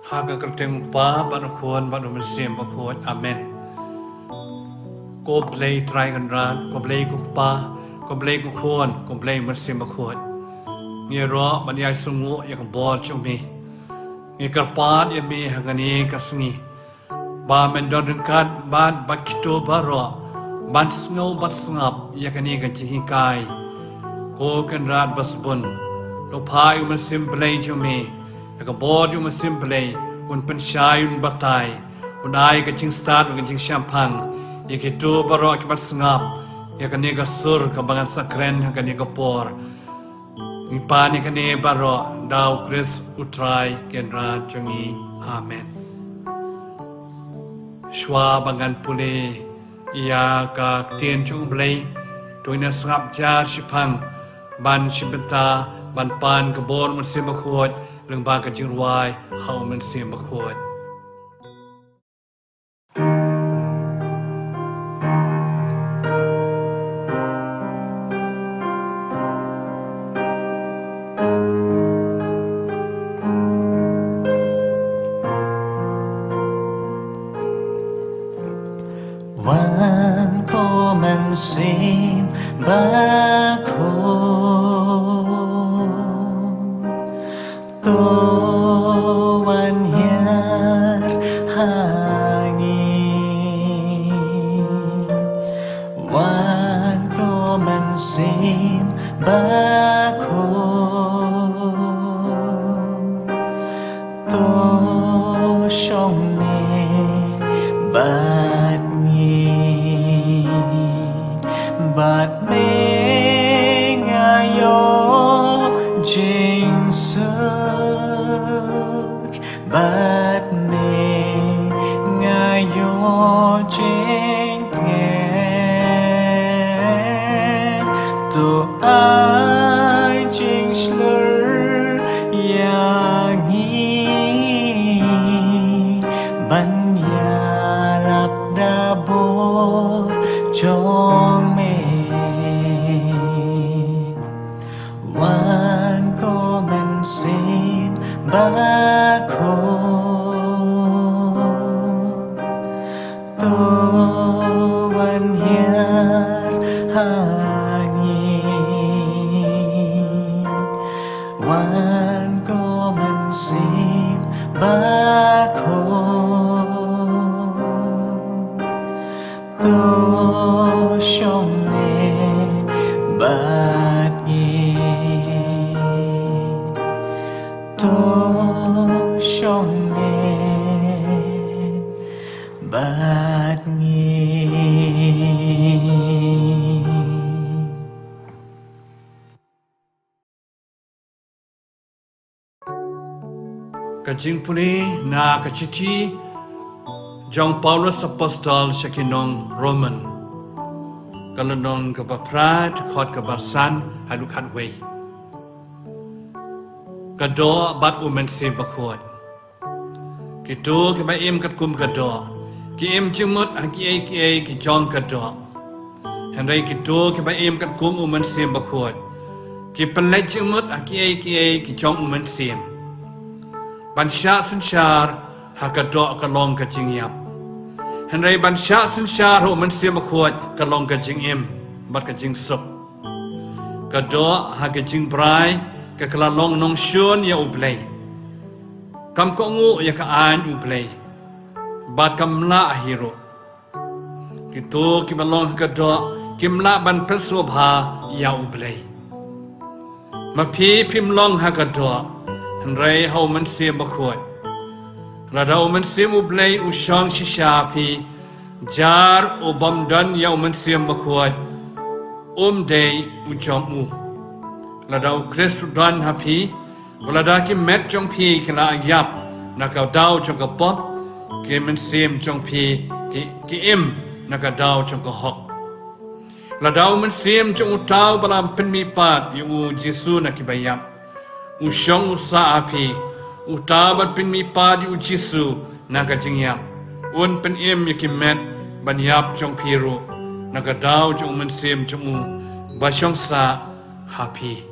Haka kerteng pa Bakhuid Mynsiem Bakhuid Amen. Ko play try kan ran ko play ko pa ko play ko khon ko play Mynsiem Bakhuid. Ngi ro ban yai sungu ya ka bol chung mi. Ngi karpat ya mi hangani kasngi. Ba men don kat ban bakito baro ban snow bat sngap ya kani ka chi kai. Ko kan rat basbun. Lo pai Mynsiem play chung mi. Ka bod yung simple un pensai un batai un ai ka ching start un ching champang ye ke tu baro ki bat sngap ye ka ne ka sur ka bangan sakren ka ne ka por ni pa ni ka ne baro dau Chris utrai kenra chungi amen. Shwa bangan pule ya ka tien chung blai toina sngap ja shipang ban shibenta ban pan ka bor Mynsiem Bakhuid Lyngdoh ka JOWAI hau Mynsiem Bakhuid. Wan ko Mynsiem Bakhuid to wan hiar hangin wan ko Mynsiem Bakhuid to shong ne bat ngi bat me ngayo jing suk bat me ngayo jing nghe to ai jing slur yang ngi ban ya lap da bor chong me wan ko Mynsiem Bakhuid to wan hiar hangin wan ko Mynsiem Bakhuid to shong ne bat ngi to shong ne bat ngi. Kajing puli na kachiti John Paulus Apostle Shakinong Roman Kalanong kapaprat khot kabasan hadu khatway Kado bat Mynsiem Bakhuid Kito ki ba im kat kum kado ki im chimut ki ki John kado Henry kito ki ba im kat kum Mynsiem Bakhuid ki pelaj chimut ki John Mynsiem ban sha sun shar hakado ka long ka jingyap Henry ban sha sun shar ho Mynsiem Bakhuid ka long ka jingim bat ka jing sup kado ha ka jing brai ka kala long nong shun ya ublay kam ko ngu ya ka an ublay bat kam la hiro kito ki balong kado kimla ban persubha ya ublay ma phim long ha kado Henry hau Mynsiem Bakhuid Radau Mynsiem ublay ushang shisha pi jar ubam dan ya Mynsiem Bakhuid day ujong u Ladau Chris dan hapi Walada ki met jong pi kala yap Naka dau jong ka pop Ki Mynsiem jong pi Ki im naka dau jong ka hok Ladau Mynsiem jong utau balam penmi pat Yu Jesu na ki bayap Ushong usa api Utabat penmi pat yu Jesu naka jingyap Un pen im yu ki met ban yap jong piru Naka dau jong Mynsiem jong u Bashong sa hapi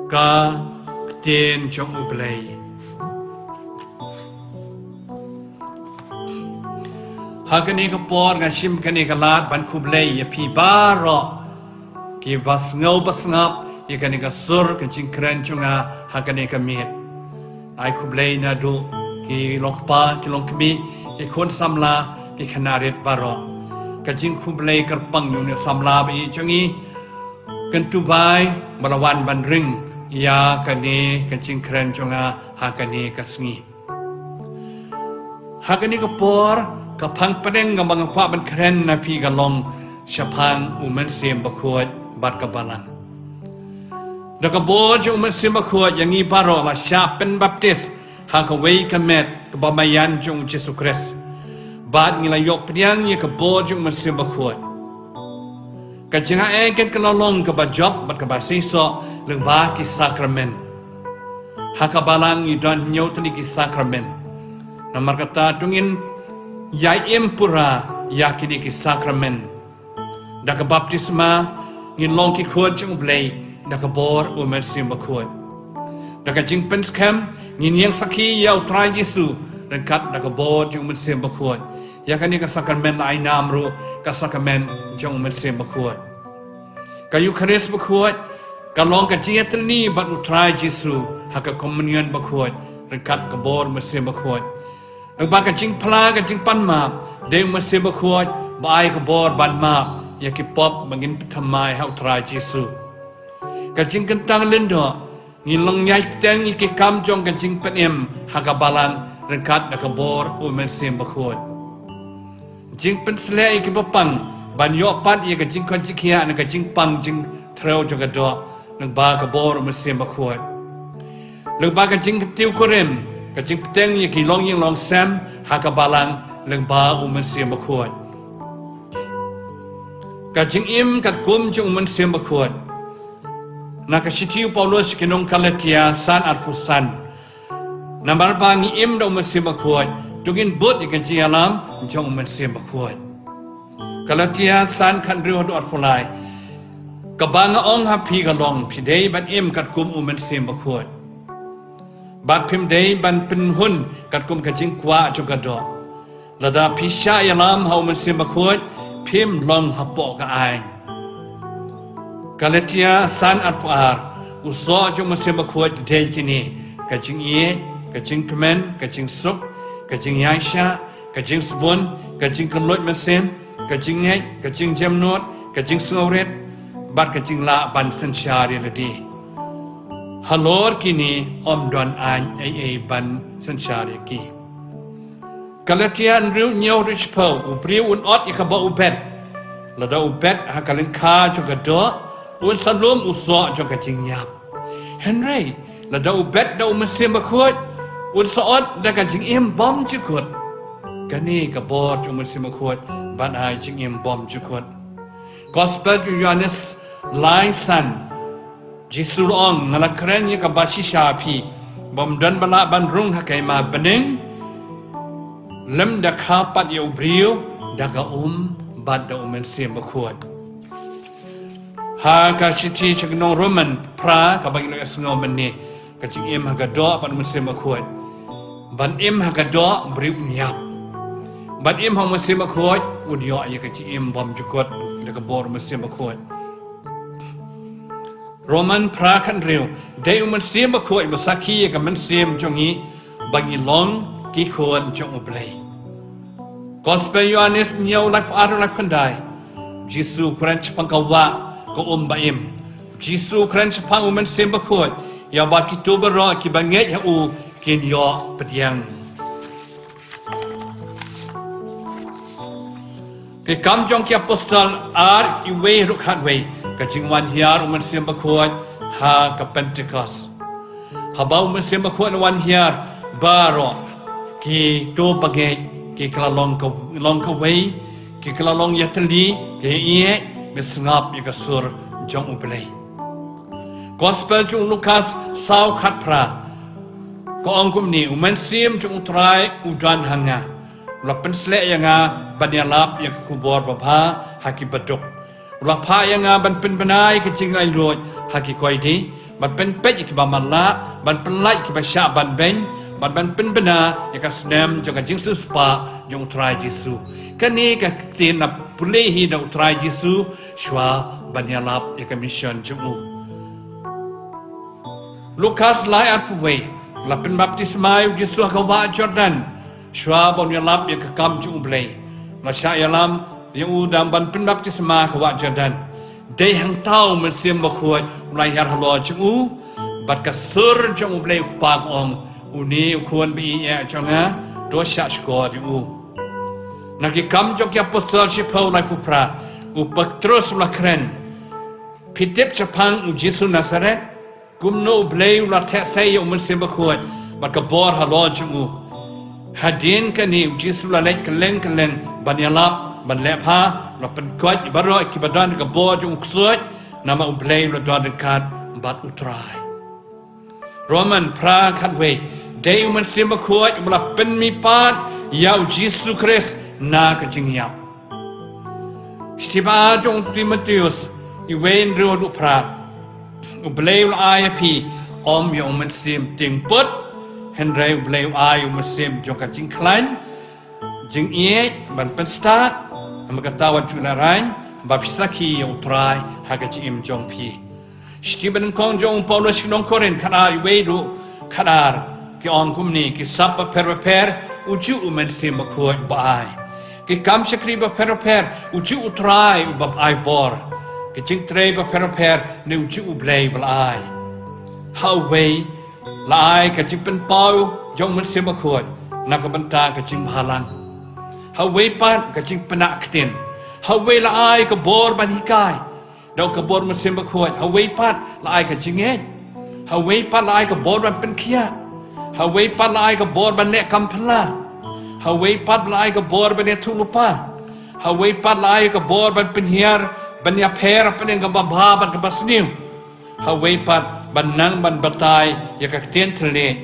Ka ten jong ublay Hakani ka por nga shim kani ka lat ban kublay ya pi baro ki bas ngau bas ngap ya kani ka sur ka jing kren chunga hakani ka mit ai kublay na do ki lokpa ki longkmi ki kon samla ki khanarit baro ka jing kublay karpang nu ne samla bi chungi kan tu bai malawan ban ring ya kani ka jing kren chunga hakani ka sngi hakani ka por kapang padeng ngam kwa ban kren na pi galong shapang Mynsiem Bakhuid bat ka Balang da ka bo jo Mynsiem Bakhuid yangi baro la sha pen baptist ha ka wei ka met ka ba mayan jong Jesus Christ bat ngila yok priang ye ka bo jo Mynsiem Bakhuid ka jinga e ken ka lolong ka ba job bat ka ba siso leng ba ki sakramen ha ka Balang i don nyotni ki sakramen namar kata tungin Yai impura yakini ki sakramen da ka baptisma ngin long ki khod chung blay da ka bor Mynsiem Bakhuid da ka jing pen skam ngin yang sakhi yau trai Jesu dan kat da ka bor chung Mynsiem Bakhuid yakani ka sakramen ai nam ru ka sakramen chung Mynsiem Bakhuid ka Eucharist Bakhuid ka long ka jiat ni bat trai Jesu ha ka communion Bakhuid dan kat ka bor Mynsiem Bakhuid ang baka jing pala ka jing pan map deng Mynsiem Bakhuid baay ka bor ban map ya ki pop mangin thamai hau trai Jesu ka jing kentang Lyngdoh ngilong nyai teng ki kam jong ka jing panem ha ka Balang rengkat da ka bor Mynsiem Bakhuid jing pen sle ki bapang ban yo pat ya ka jing kon jikia na ka jing pang jing treo jong ka do nang ba ka bor Mynsiem Bakhuid leng ba ka jing tiu korem ka jing teng ye ki long ying long sam ha ka Balang leng ba Mynsiem Bakhuid ka jing im ka kum jong Mynsiem Bakhuid na ka shitiu Paulus ki nong Galatia san arfusan nambar ba ngi im da Mynsiem Bakhuid tungin bot ye ka jing alam jong Mynsiem Bakhuid Galatia san kan ru do arfulai ka banga ong ha pi ga long pi dei ban im ka kum Mynsiem Bakhuid bat pim day ban pin hun kat kum ka jing kwa cho ka do lada pisha yalam ha Mynsiem Bakhuid pim long hapo ka ai Galatia san arfar uso jo Mynsiem Bakhuid day kini ka jing ye ka jing kemen ka jing suk ka jing yaisha ka jing subun ka jing kamlot Mynsiem ka jing ngai ka jing jamnot ka jing sngawret bat ka jing la ban sanshari ladi halor kini om don an ai ban sanshari ki Galatia riu nyau rich po ubriu un ot ikaba ubet lada ubet ha kalin kha jo ga do un salum uso jo ga jing yap Henry lada ubet da Mynsiem Bakhuid un so ot da ga jing im bom chukut kani ka bor jo Mynsiem Bakhuid ban ai jing im bom chukut Gospel Johannes lai san Jesu ong ngala keren ye ka bashi shapi bom dan bala ban rung ha kai ma bening lem da kha pat ye ubriu da ga bad da Mynsiem Bakhuid ha ka chiti chgnong roman pra ka bang no esngo mani ka ching im ha ga do pan Mynsiem Bakhuid ban im ha ga do briu nyap ban im ha Mynsiem Bakhuid udio ye ka ching im bom jukot da ka bor Mynsiem Bakhuid Roman pra kan riu de Mynsiem Bakhuid basaki ka Mynsiem jongi bangi long ki khon jong ublay Gospel Johannes nyau lak adu lak pandai Jesu kren chpang kawa ko baim Jesu kren chpang Mynsiem Bakhuid ya ba ki to baro ki banget ya u kin yo pediang ke kam jong ki apostol ar i we ruk hat we ka jingwan hiar Mynsiem Bakhuid ha ka Pentecost ha ba Mynsiem Bakhuid wan hiar baro ki to baget ki klalong ka wei ki klalong yatli ke ie besngap ya sur jong ublay Gospel jung Lukas sau khat pra ko ongkum ni Mynsiem jung trai udan hanga lapen sle yanga banyalap ya kubor babha haki baduk Rapa yang ban pen benai ke jing lai luot haki koi di ban pen pet ki ba mala ban pen lai ki ba sha ban ben ban pen bena ya ka snem jo ka jing su spa jong trai Jesu Kani ka tin na pulehi na utrai Yesu shwa banyalap ya mission jumu. Lukas lai arfuwe la pen baptisma Yesu kawa Jordan shwa banyalap ya kam jumu blei. La syayalam yang udam ban pen baptisma kawa Jordan. Day hang tau Mynsiem Bakhuid mulai har halo jumu bat ka sur jumu blei pag ong uni ukuan bi ya jonga dosa skor jumu. Nagi kam jok ya apostolship hau lai pupra upak terus ulakren pitip Jepang Yesu Nazaret kumno blei ula tesay Mynsiem Bakhuid bat ka bor halo jumu hadin kani Yesu la lek keleng banyalap ban lepha la pen kot baro ki badan ka bor jung ksut nama blei la don dekat bat utrai Roman pra khatwe dei Mynsiem Bakhuid ula pen mi pat yau Yesu Christ na ka jingyap Stiba jong Timotheus iwen ro du pra blei la IP om yong Mynsiem ting put henrei blei ai Mynsiem jong ka jing klan jing ie ban pen start Amagatawan chularan, babisaki yung try, hagaji im jong pi. Stephen kong jong Paulus nong korin kanar iwedu kanar ki ong kumni ki sapa per uju Mynsiem Bakhuid baai. Ki kam sakri ba per uju utrai bab ai bor. Ki jing tre ba per ni uju blei balai. How way lai ka jing pen pau jong Mynsiem Bakhuid nakabanta ka jing Balang. Haway pan kajing penaktin. Haway laay ka bor ban hikay. Daw ka bor Mynsiem Bakhuid. Haway pan laay ka jinged. Haway pan laay ka bor ban penkia. Haway pan laay ka bor ban lek kampala. Haway pan laay ka bor ban tulupa. Haway pan laay ka bor ban penhiar ban yaper pan yang gambabha ban kabasniw. Haway pan ban nang ban batay ya kakten tele.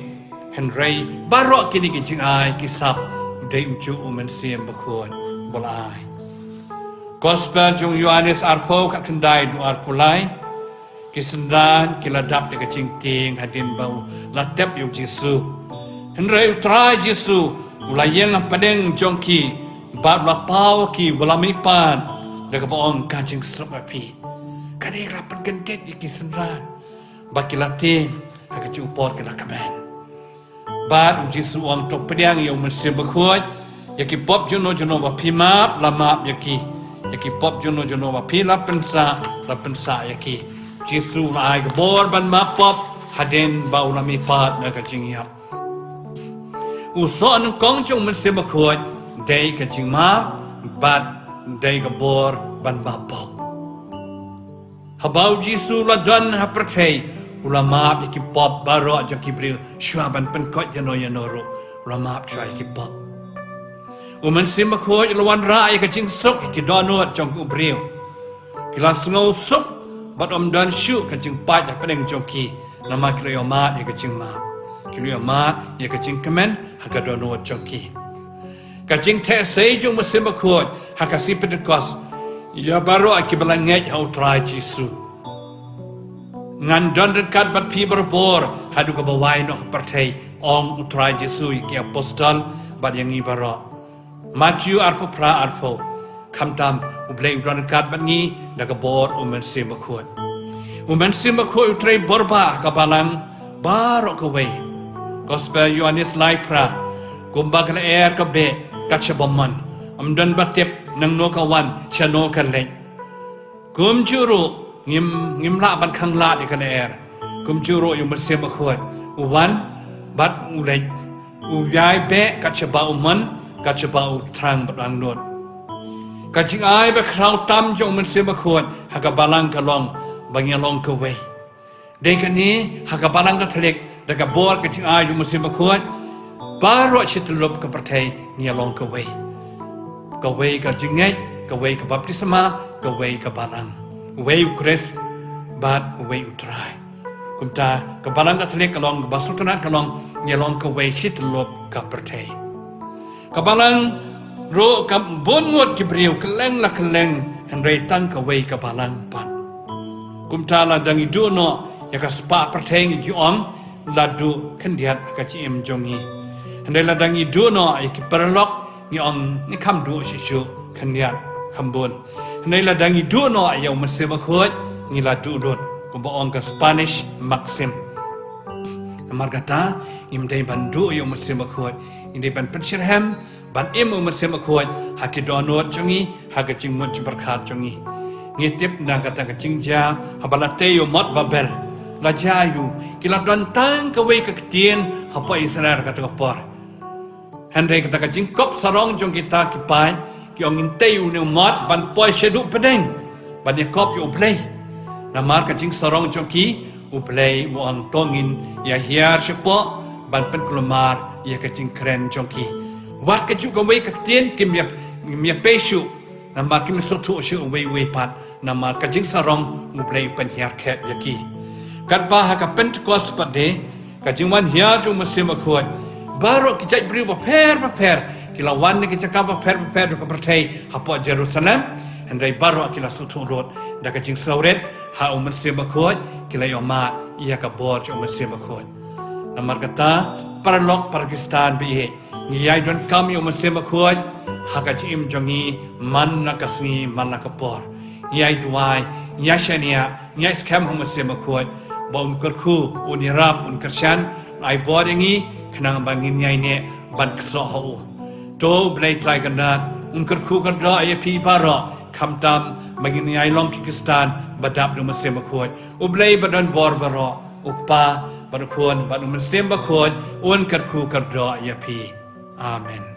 Henry barok kini kijing ay kisap. Day uju Mynsiem Bakhuid bolai. Gospel jung Yohanes arpo kat kendai du arpulai. Kisendan kiladap de kacing ting hadin bau latep yu Yesu. Henry utrai Yesu ulayeng padeng jongki bab lapau ki bolamipan de kapaong kacing sop api. Kadek lapan gentet iki sendan. Bakilate hakaci upor kila kamen. Bad Yesu ang tok pedang yung Mynsiem Bakhuid yaki pop jono wa pimap lamap yaki pop jono wa pila pensa yaki Yesu la ay gabor ban mapop hadin ba ulami pat na kajingyap uso ang kong yung Mynsiem Bakhuid day kajing map bad day gabor ban mapop habaw Yesu la don hapratay ulamap ikipop baro aja kibril syuaban penkot yano-yanoro ulamap chua ikipop Mynsiem Bakhuid lawan rai kajing sok ikidonot jong ubril kila sengau sok bat dan syu kajing pat ya peneng jongki nama kiliomat ya kajing map kiliomat ya kajing kemen hagadonot jongki kajing te sei jong Mynsiem Bakhuid hakasi pedekos ya baro akibalanget ya utrai Yesu ngan don dekat bat pi berbor hadu ka bawai no partai ong utrai Yesu ki apostol bat yang ibara Matthew arpo pra arpo kamtam ublei don dekat bat ngi da ka bor Mynsiem Bakhuid Mynsiem Bakhuid utrai borba ka Balang baro ka wei gospel Yohanes lai pra gumba ka air ka be ka chabaman amdan batep nang no ka wan chano ka leng gumjuru ngim la ban khang la di kan air kum juro yung Mynsiem Bakhuid uwan bat ulek uyai be ka chaba uman ka chaba utrang bat angnot ka jing ai ba krau tam jong Mynsiem Bakhuid haga Balang ka long bangyalong ka we de kani haga Balang ka thlek daga bor ka jing ai jong Mynsiem Bakhuid baro chitlup ka partai nyalong ka we ka jingai ka we ka baptisma ka we ka Balang Way Chris, but way utrai. Kumta kabalang katlik kalong basultana kalong nyalong ka way shit lop ka pertay. Kabalang ro ka bongot kibriw kaleng la kaleng henry tang ka way kabalang pan. Kumta la dangi duno ya ka spa pertay ngi juong ladu kendiat ka chim jongi. Henry la dangi duno ya ki perlok ni ong ni kam du shishu kanyat kambun nei la dangi du no ayau Mynsiem Bakhuid ni la du dot ko ong ka Spanish Mynsiem margata imdai bandu ayau Mynsiem Bakhuid indai ban penshirham ban Mynsiem Bakhuid hakidonot chungi hakajingmut berkhat chungi ngitip na kata kacingja habalate yo mot babel la jayu kila dontang kawe kaktien hapa Israel kata kapor Henry kata kacingkop sarong jong kita kipai ki ong inteu ne mot ban poi shedu pedeng ban yakop yo play namar kacing sarong jong ki uplay mo ang tongin ya hiar sepo ban pen kelomar ya kacing keren jong ki wat kaju kawe kaktien kim ya pesu namar kim sotu shu we pat namar kacing sarong uplay pen hiar khet yaki kat bah ka Pentecost pade kacing wan hiar jong Mynsiem Bakhuid baru kita beri paper kilawan ni kita kapa paper ke pertai hapa Jerusalem hendai baru kila suturut dah kacing sauret ha Mynsiem Bakhuid kila yomat ia ka bor Mynsiem Bakhuid namar kata paralok Pakistan bi ngiyai don kami Mynsiem Bakhuid ha kacim jongi man nakasni man nakapor ngiyai duai ngiyai shania ngiyai scam Mynsiem Bakhuid ba kerku unirap kersan ai bor yangi kenang bangin nyai ne ban ksoho to blai try kanat kerku kan ra ai pi bara kamtam bangin nyai long Pakistan badap do Mynsiem Bakhuid ublai badan bor bara upa badukun badu Mynsiem Bakhuid kerku kan ra ai pi amen.